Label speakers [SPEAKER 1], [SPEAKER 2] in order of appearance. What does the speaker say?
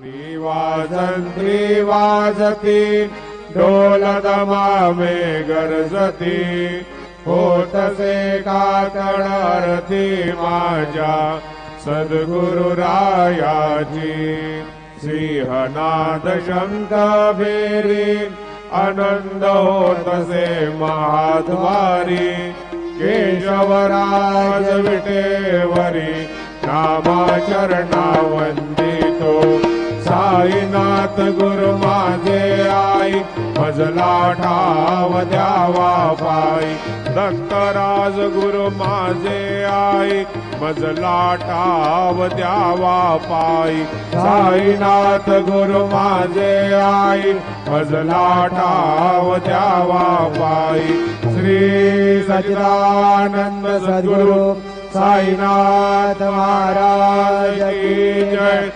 [SPEAKER 1] वाजंत्री वाजती ढोल दमामे गरजती होतसे काकण आरती माझ्या सद्गुरुरायाची सिंहनाद शंख भेरी आनंद होतसे महाद्वारी केशवराज विटेवरी नामाचरणा वंदितो साईनाथ गुरु माझे आई मजला ठाव द्यावा पाई दत्तराज गुरु माझे आई मजला ठाव द्यावा पाई साईनाथ गुरु माझे आई मजला ठाव द्यावा पाई श्री सच्चिदानंद सद्गुरु साईनाथ महाराज की जय।